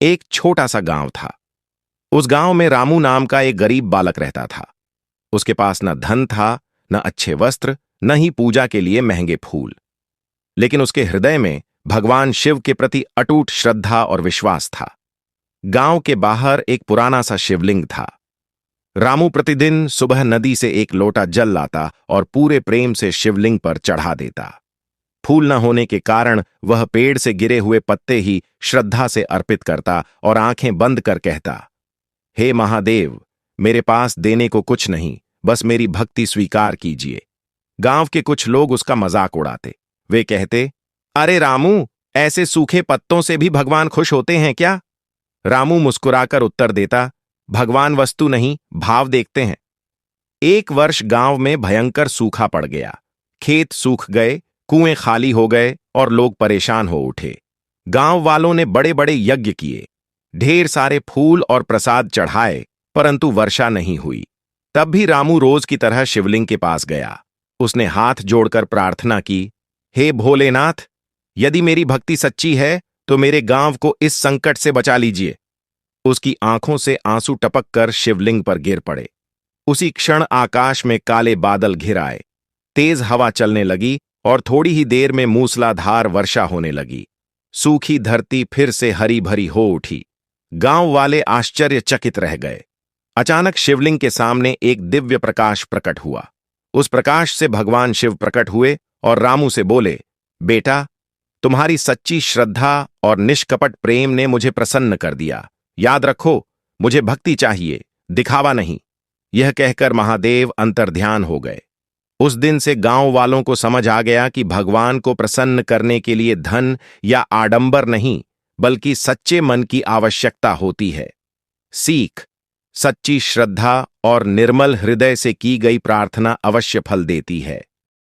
एक छोटा सा गांव था। उस गांव में रामू नाम का एक गरीब बालक रहता था। उसके पास न धन था, न अच्छे वस्त्र, न ही पूजा के लिए महंगे फूल। लेकिन उसके हृदय में भगवान शिव के प्रति अटूट श्रद्धा और विश्वास था। गांव के बाहर एक पुराना सा शिवलिंग था। रामू प्रतिदिन सुबह नदी से एक लोटा जल लाता और पूरे प्रेम से शिवलिंग पर चढ़ा देता। फूल न होने के कारण वह पेड़ से गिरे हुए पत्ते ही श्रद्धा से अर्पित करता और आंखें बंद कर कहता, हे महादेव, मेरे पास देने को कुछ नहीं, बस मेरी भक्ति स्वीकार कीजिए। गांव के कुछ लोग उसका मजाक उड़ाते। वे कहते, अरे रामू, ऐसे सूखे पत्तों से भी भगवान खुश होते हैं क्या? रामू मुस्कुराकर उत्तर देता, भगवान वस्तु नहीं, भाव देखते हैं। एक वर्ष गांव में भयंकर सूखा पड़ गया। खेत सूख गए, कुएं खाली हो गए और लोग परेशान हो उठे। गांव वालों ने बड़े बड़े यज्ञ किए, ढेर सारे फूल और प्रसाद चढ़ाए, परंतु वर्षा नहीं हुई। तब भी रामू रोज की तरह शिवलिंग के पास गया। उसने हाथ जोड़कर प्रार्थना की, हे भोलेनाथ, यदि मेरी भक्ति सच्ची है तो मेरे गांव को इस संकट से बचा लीजिए। उसकी आंखों से आंसू टपक कर शिवलिंग पर गिर पड़े। उसी क्षण आकाश में काले बादल घिर आए, तेज हवा चलने लगी और थोड़ी ही देर में मूसलाधार वर्षा होने लगी। सूखी धरती फिर से हरी भरी हो उठी। गांव वाले आश्चर्यचकित रह गए। अचानक शिवलिंग के सामने एक दिव्य प्रकाश प्रकट हुआ। उस प्रकाश से भगवान शिव प्रकट हुए और रामू से बोले, बेटा, तुम्हारी सच्ची श्रद्धा और निष्कपट प्रेम ने मुझे प्रसन्न कर दिया। याद रखो, मुझे भक्ति चाहिए, दिखावा नहीं। यह कहकर महादेव अंतर्ध्यान हो गए। उस दिन से गांव वालों को समझ आ गया कि भगवान को प्रसन्न करने के लिए धन या आडंबर नहीं, बल्कि सच्चे मन की आवश्यकता होती है। सीख: सच्ची श्रद्धा और निर्मल हृदय से की गई प्रार्थना अवश्य फल देती है।